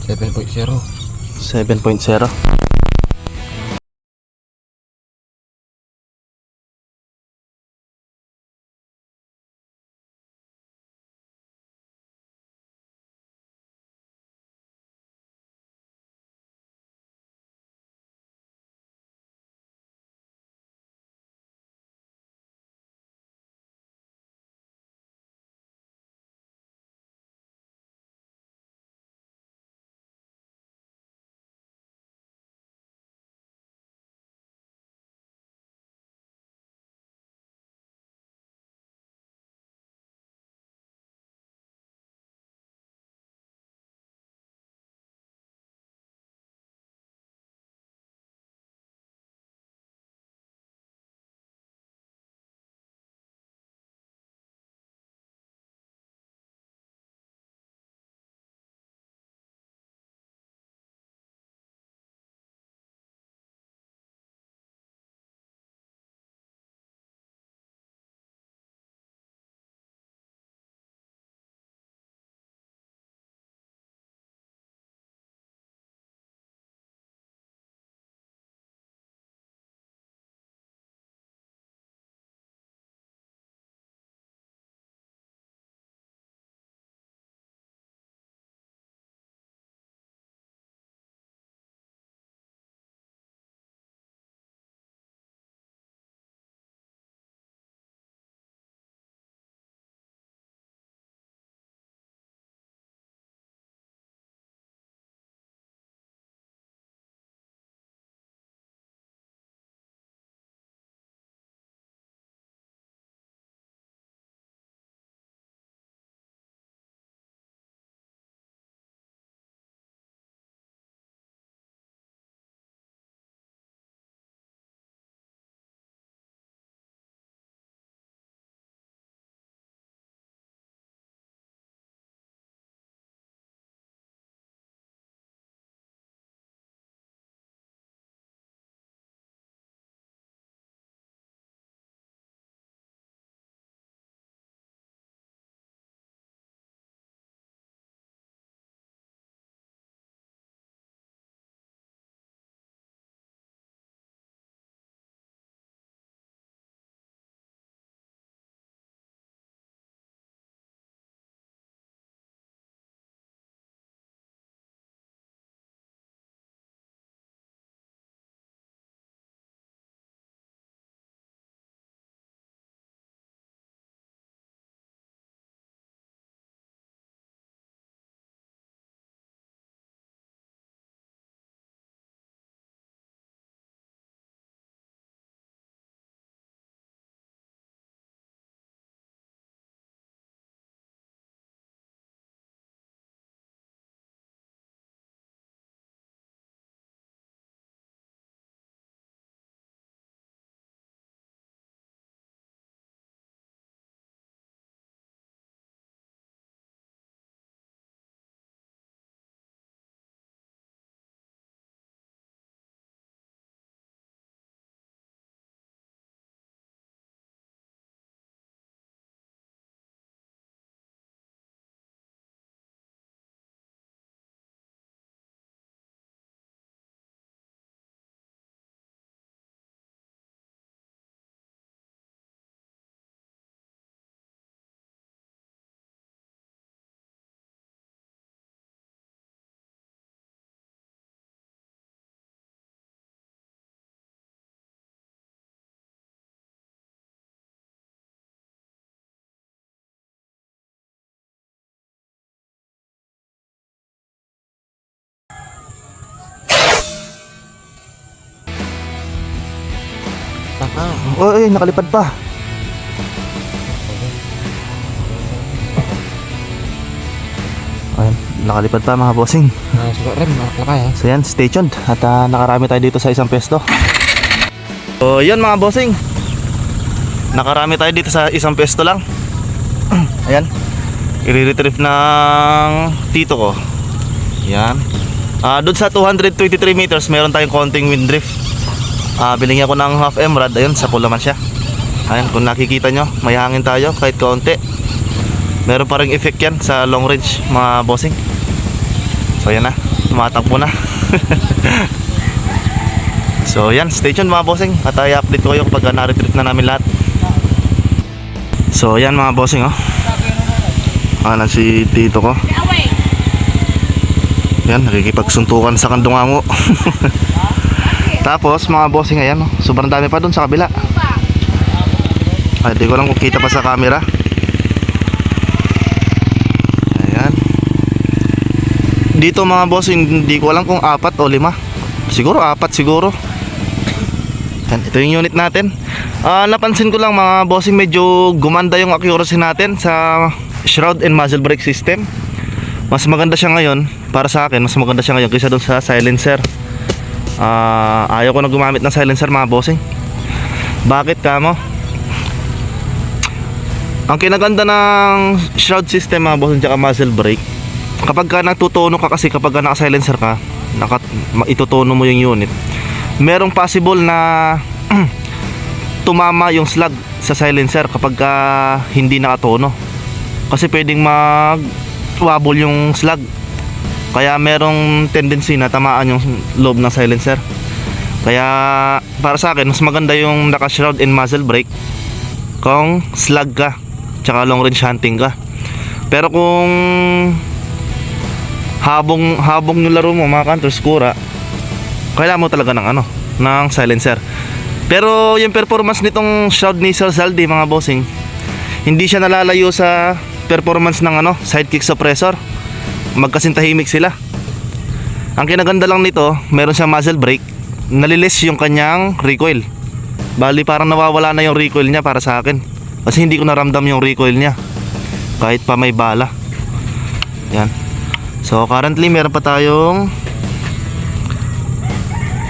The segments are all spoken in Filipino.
7.0. 7.0. Oy, nakalipad pa. Ayan, nakalipad pa mga bossing. Siguro rin, makakaya. So yan, stay tuned. At nakarami tayo dito sa isang pwesto. So yun mga bossing, nakarami tayo dito sa isang pwesto lang. Ayan, i-retrieve ng tito ko. Yan. Doon sa 223 meters meron tayong konting wind drift. Bilhin ako ng half emerald. Ayun, sa pool naman siya. Ayan, kung nakikita nyo, may hangin tayo kahit kaunti. Meron pa ring effect yan sa long range mga bossing. So ayan na. tumatakbo na. So yan, stay tuned mga bossing. At i-update ko kayo kapag na-retrieve na namin lahat. So yan mga bossing, oh. Anan si tito ko. Yan, nakikipagsuntukan sa kandungango. Tapos mga bossing, ayan, oh, sobrang dami pa dun sa kabila. Ay, di ko lang kung kita pa sa camera. Ayan. Dito mga bossing, hindi ko alam kung 4 o 5. Siguro 4 siguro. Yan, ito yung unit natin. Napansin ko lang mga bossing, medyo gumanda yung accuracy natin sa shroud and muzzle brake system. Mas maganda siya ngayon, para sa akin mas maganda siya ngayon kaysa doon sa silencer. Ayaw ko na gumamit ng silencer mga bossing. Bakit kamo? Ang kinaganda ng shroud system mga bossing tsaka muzzle brake, kapag ka nagtutono ka, kasi kapag ka naka-silencer ka, itutono mo yung unit, merong possible na tumama yung slug sa silencer kapag ka hindi nakatono. Kasi pwedeng mag-wobble yung slug. Kaya merong tendency na tamaan yung loob ng silencer. Kaya para sa akin, mas maganda yung naka-shroud and muzzle brake kung slug ka tsaka long range hunting ka. Pero kung habong yung laro mo mga Hunters Kura, kailangan mo talaga ng silencer. Pero yung performance nitong shroud ni Sir Zaldi mga bossing, hindi siya nalalayo sa performance ng sidekick suppressor. Magkasintahimik sila. Ang kinaganda lang nito, meron siyang muzzle brake, nalilis yung kanyang recoil. Bali parang nawawala na yung recoil niya para sa akin, kasi hindi ko naramdam yung recoil niya kahit pa may bala. Yan. So currently meron pa tayong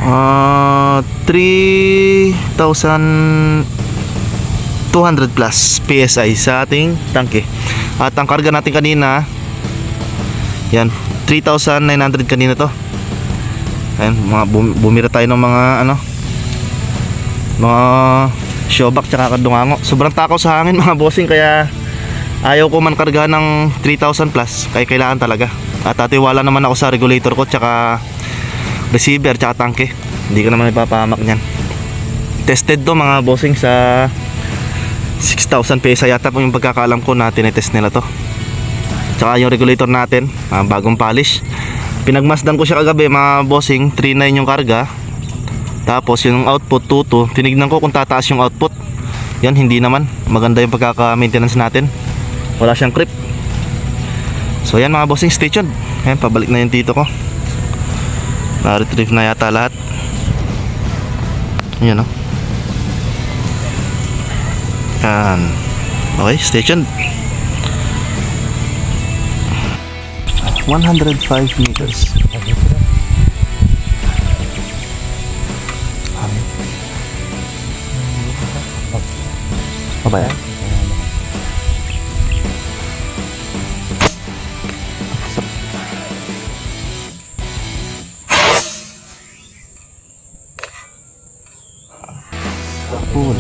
3,200 plus PSI sa ating tangke. At ang karga natin kanina, yan, 3,900 kanina to. Ayan, bumira tayo ng mga mga showback tsaka kadungango. Sobrang takaw sa hangin mga bossing, kaya ayaw ko man karga ng 3,000 plus, kaya kailangan talaga. At atiwala naman ako sa regulator ko tsaka receiver tsaka tangke. Hindi ko naman ipapahamak niyan. Tested to mga bossing sa 6,000 PSI yata po yung pagkakalam ko na tinetest nila to. Tsaka yung regulator natin, bagong polish. Pinagmasdan ko siya kagabi mga bossing, 3.9 yung karga. Tapos yung output 2.2, tinignan ko kung tataas yung output. Yan, hindi naman. Maganda yung pagkaka-maintenance natin. Wala siyang creep. So yan mga bossing, stay tuned. Ayan, pabalik na yung tito ko. Na-retrieve na yata lahat. Yan, oh. Yan. Okay, stay tuned. 105 meters. Apa ya? Full.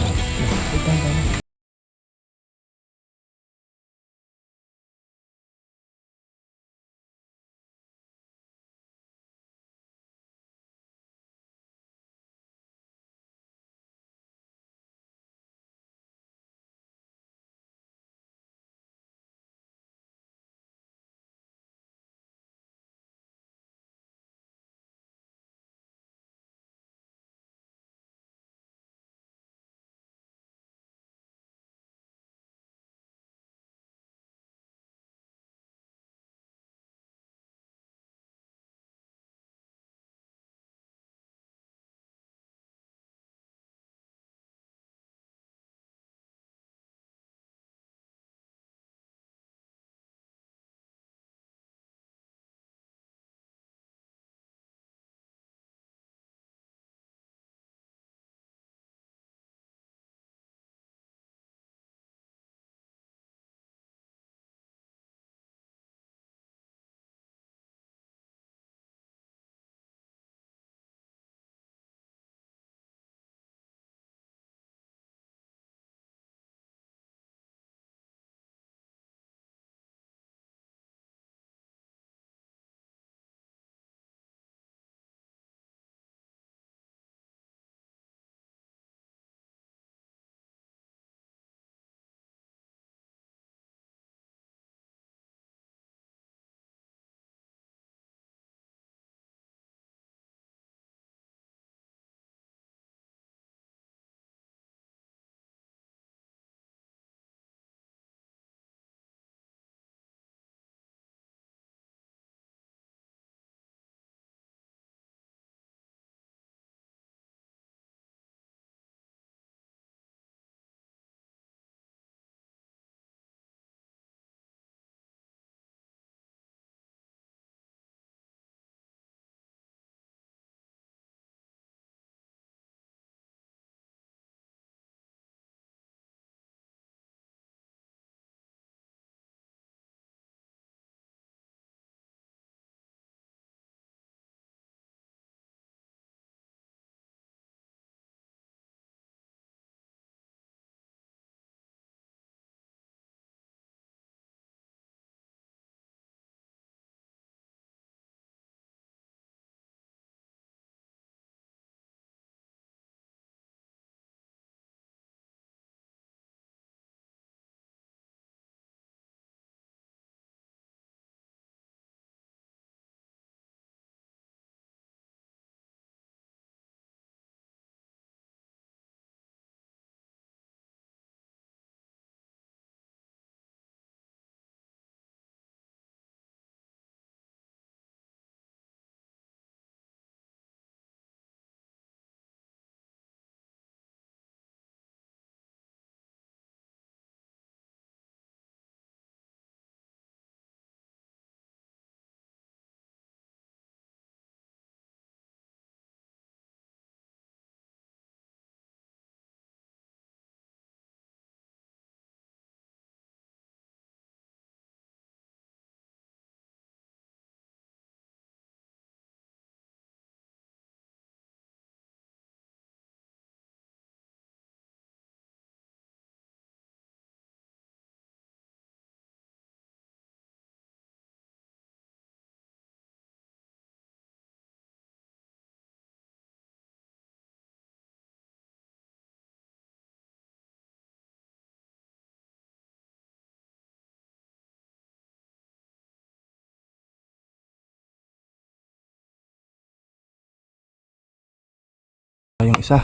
Yung isa.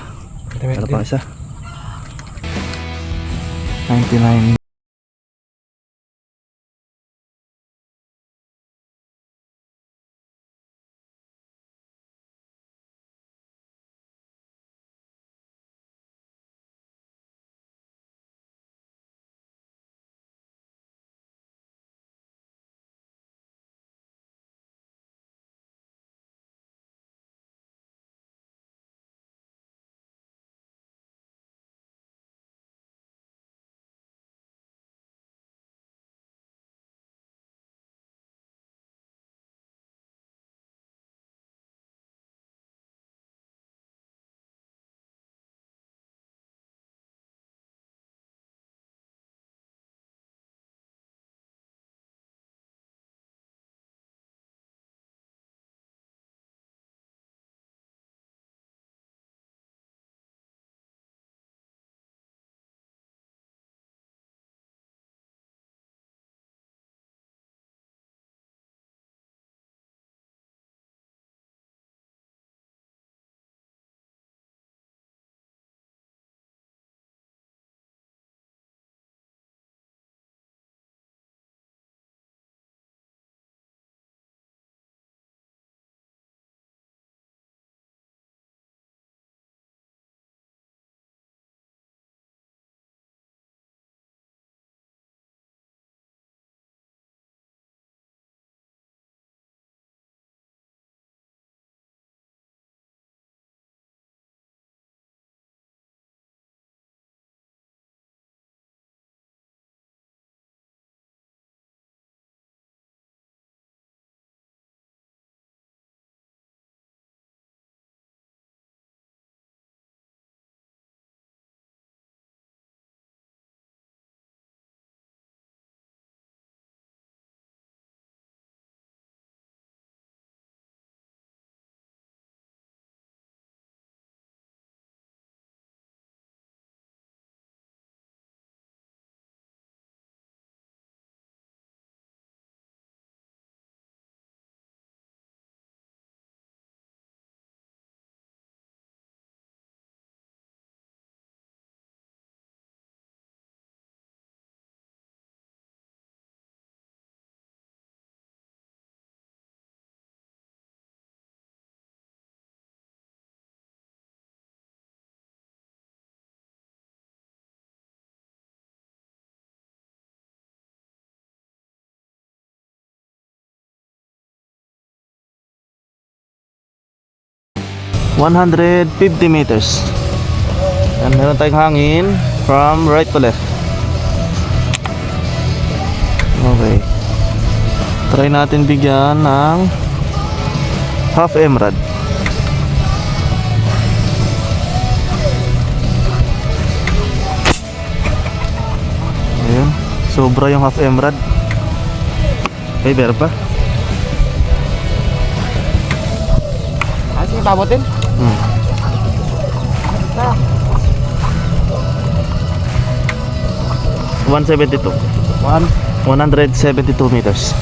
Ano pa isa? 99. $150 meters. And meron tayong hangin from right to left. Okay. Try natin bigyan ng half emerald. Ayun. Sobra yung half emerald. Okay, meron pa. Sige, pabutin. 172. 172 meters.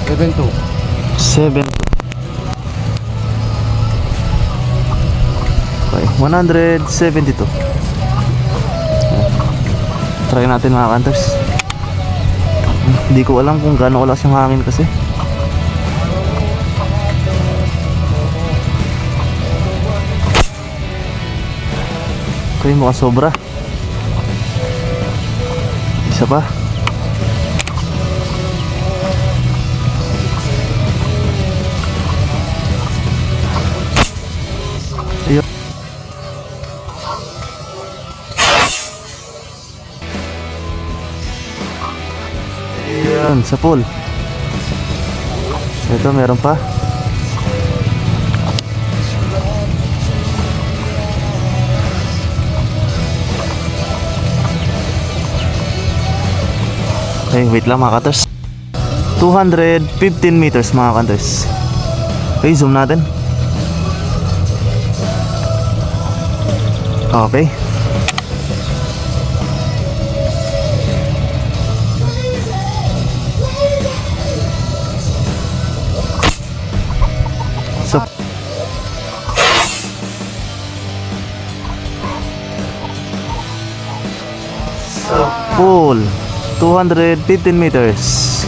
7-2. 7. Okay, 172. Try natin mga hunters. Hindi ko alam kung gaano wala siyang hangin kasi. Okay, mukhang sobra. Isa pa. Ayun. Ayun, sa pool. Ito, meron pa. Okay, wait lang mga cutters. 215 meters mga cutters. Okay, zoom natin. Okay. So pool. 215 meters.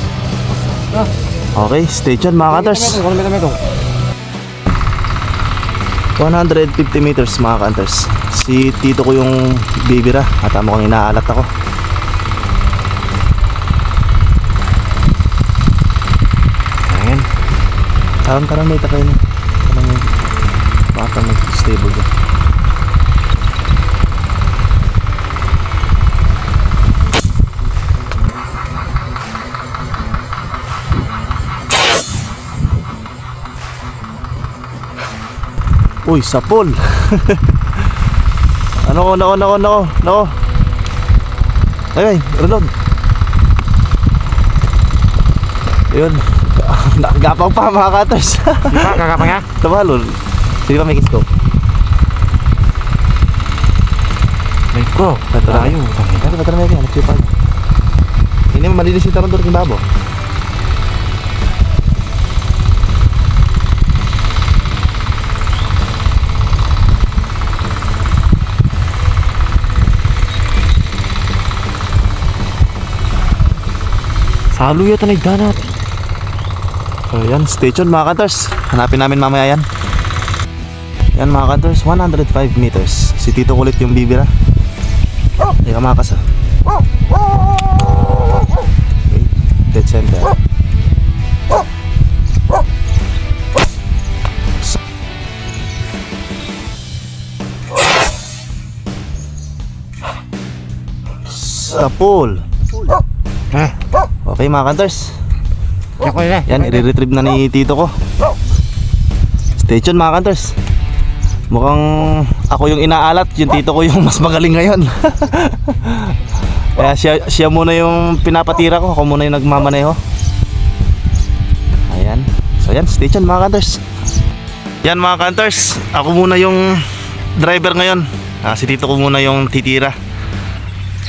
Okay, stay tuned mga cutters. 150 meters mga cutters. Si tito ko yung bibira at mukhang inaalat ako. Ayan. Tarang may takay na. Baka mag-stable dyan. Uy, sapol. Nako. Ay, reload. Ayun. Nakagapaw pa mga cutters. Di ba, kakapa nga? Tabalol. Sige pa, may kisko. Ay ko, Tayo. Tayo na may kaya. Nagsipa niya. Hindi mo malinis yung tarandor ng babo. Salo yata nagdanat. So yan, stay tuned mga cutters. Hanapin namin mamaya yan. Yan mga cutters, 105 meters. Si Tito kulit yung bibira. Hindi ka makas ah. Okay, dead center. Sa pool. Ha? Okay mga cutters. Yan ko na. Yan, i-retrieve na ni Tito ko. Stay tuned mga cutters. Mukhang ako yung inaalat, yung Tito ko yung mas magaling ngayon. Kaya siya muna yung pinapatira ko, ako muna yung nagmamaneho. Ayan. So yan, stay tuned mga cutters. Yan mga cutters, ako muna yung driver ngayon. Si Tito ko muna yung titira.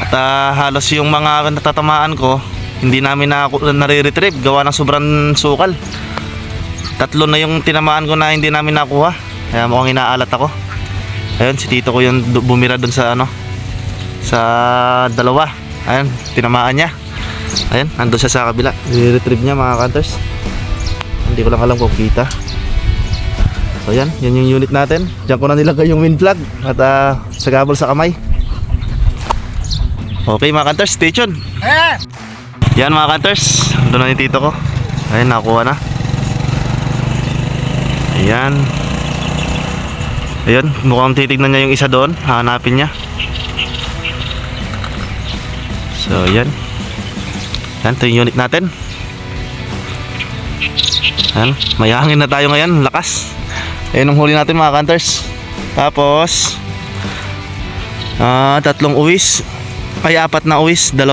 At halos yung mga natatamaan ko, hindi namin nare-retrieve gawa ng sobrang sukal. 3 na yung tinamaan ko na hindi namin nakuha. Kaya mukhang inaalat ako. Ayun, si Tito ko yung bumira dun sa sa dalawa. Ayun, tinamaan niya. Ayun, nandun siya sa kabila. I-retrieve niya mga cutters. Hindi ko lang alam kung kita. So yan, yan yung unit natin. Diyan ko na nilagay yung wind flag. At sagabal sa kamay. Okay mga cutters, stay tuned. Yan mga cutters, doon na yung Tito ko. Ayun, nakuha na. Ayan. Ayun, mukhang titignan niya yung isa doon. Hanapin niya. So yan. Yan, ito yung unit natin. Yan, may hangin na tayo ngayon, lakas. Ayun ang huli natin mga cutters. Tapos 3 uwis. Ay 4 na uwis, 3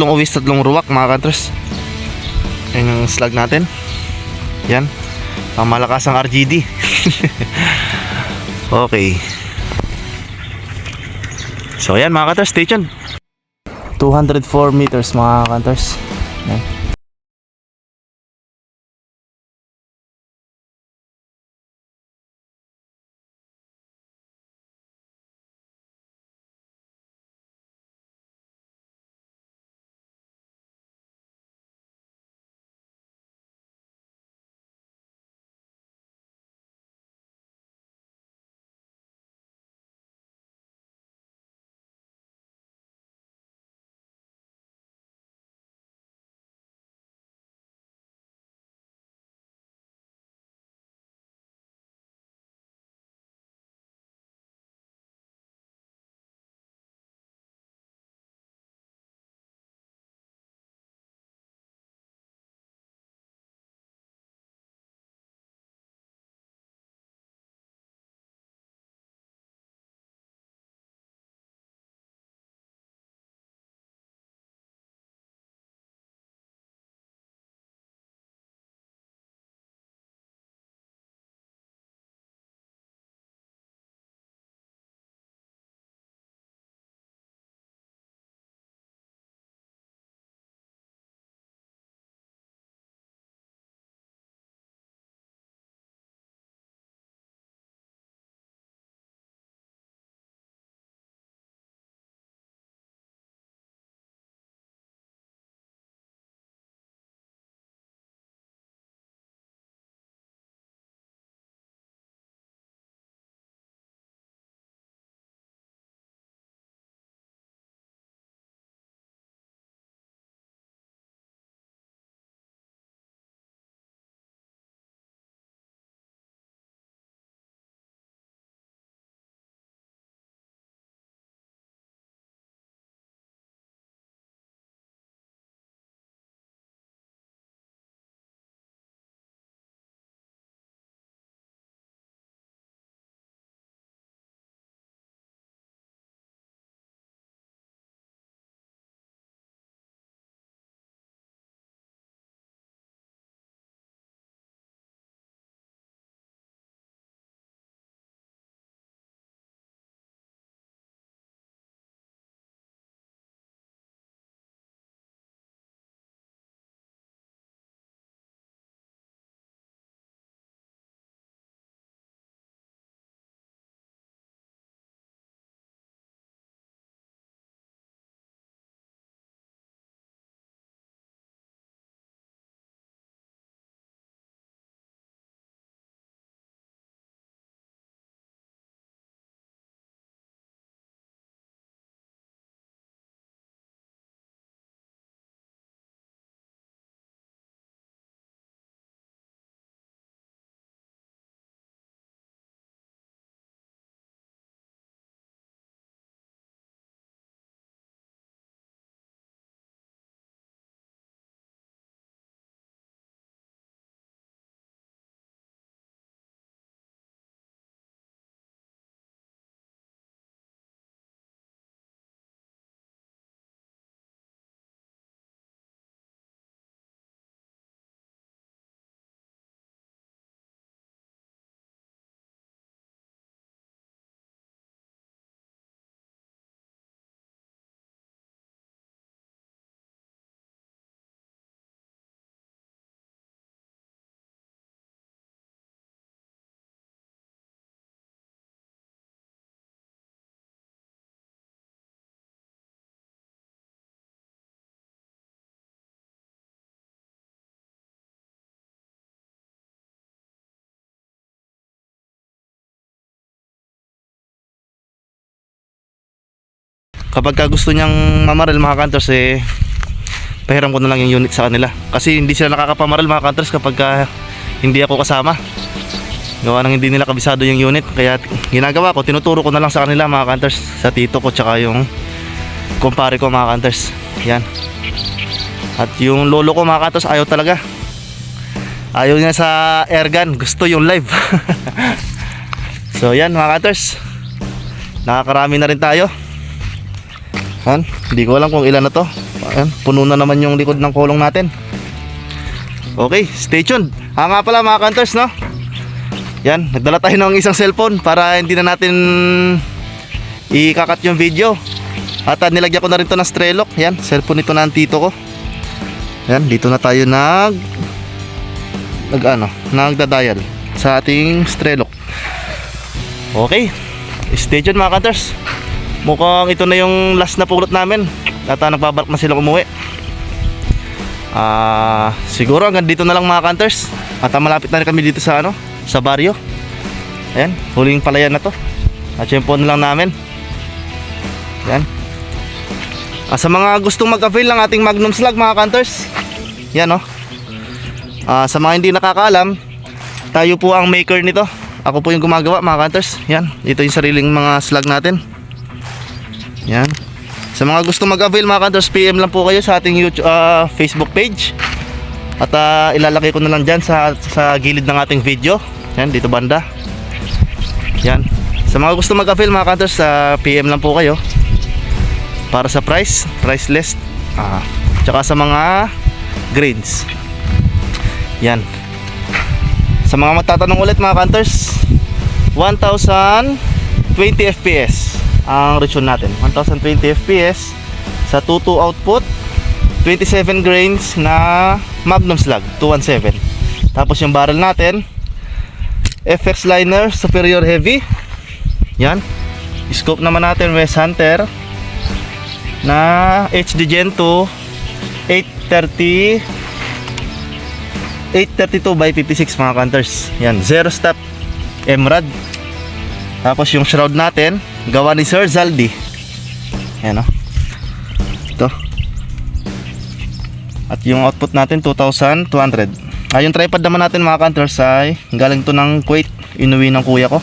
uwis, 3 ruwak mga cutters. Ayan yung slug natin. Yan, ang malakas ang RGD. Okay. So ayan mga cutters, stay tuned. 204 meters mga cutters. Yan. kapag ka gusto niyang mamaril mga kanters, pahiram ko na lang yung unit sa kanila. Kasi hindi sila nakakapamaril mga kanters kapag hindi ako kasama. Gawa nang hindi nila kabisado yung unit. Kaya ginagawa ko, tinuturo ko na lang sa kanila mga kanters, sa tito ko tsaka yung kumpare ko mga kanters. Yan. At yung lolo ko mga kanters, ayaw talaga. Ayaw niya sa airgun, gusto yung live. So yan mga kanters, nakakarami na rin tayo. Hindi ko alam kung ilan na to. Ayan, puno na naman yung likod ng kulong natin. Okay, stay tuned. Nga pala mga kanters, no? Yan, nagdala tayo ng isang cellphone para hindi na natin ikakat yung video. At nilagyan ko na rin to ng Strelok. Yan, cellphone ito na ang tito ko. Yan, dito na tayo nagda-dial sa ating Strelok. Okay, stay tuned mga kanters. Mukhang ito na yung last na pulot namin. At nagbabalak na sila umuwi. Siguro hanggang dito na lang mga kanters. At malapit na rin kami dito sa sa baryo. Ayan, huling palayan na to. At syempre na lang namin. Ayan. Sa mga gustong mag-avail ng ating Magnum Slug mga kanters, yan sa mga hindi nakakaalam, tayo po ang maker nito. Ako po yung gumagawa mga kanters. Yan, ito yung sariling mga slug natin. Yan. Sa mga gusto mag-avail mga kanters, PM lang po kayo sa ating YouTube, Facebook page. At ilalagay ko na lang dyan sa gilid ng ating video. Yan, dito banda. Yan. Sa mga gusto mag-avail mga kanters, PM lang po kayo. Para sa price list. Tsaka sa mga grades. Yan. Sa mga magtatanong ulit mga kanters, 1020 fps ang return natin. 1020 fps sa 2.2 output, 27 grains na Magnum Slug 217. Tapos yung barrel natin, FX Liner Superior Heavy. Yan. Scope naman natin West Hunter na HD Gen 2 832 by 56 mga kanters. Yan, zero stop Emerald. Tapos yung shroud natin, gawa ni Sir Zaldi. Yan ito. At yung output natin 2,200. Yung tripod naman natin mga kanters ay galing to ng Kuwait. Inuwi ng kuya ko.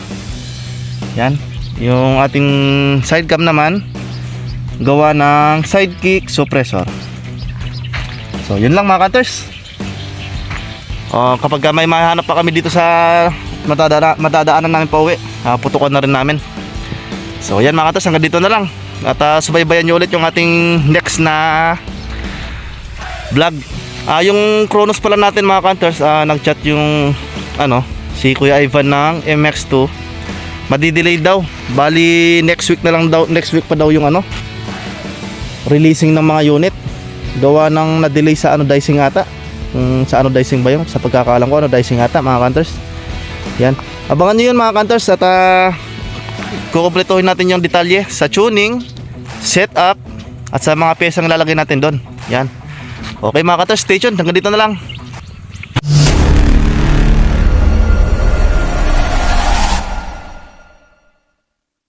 Yan. Yung ating side cam naman, gawa ng Sidekick suppressor. So yun lang mga kanters. Kapag may mahanap pa kami dito sa matadaanan namin pa uwi, putukan na rin namin. So yan mga kanters, hanggang dito na lang. At subaybayan nyo ulit yung ating next na vlog. Yung Kronos pala natin mga kanters, nag-chat yung si Kuya Ivan ng MX2. Madidelay daw. Bali next week na lang daw, next week pa daw yung releasing ng mga unit. Gawa ng na-delay sa anodizing ata. Sa anodizing ba yun? Sa pagkakaalam ko anodizing ata mga kanters. Yan. Abangan nyo yun mga kanters. At kukumpletuhin natin yung detalye sa tuning, setup, at sa mga pyesang lalagay natin doon. Yan. Okay mga kanters, stay tuned. Hanggang dito na lang.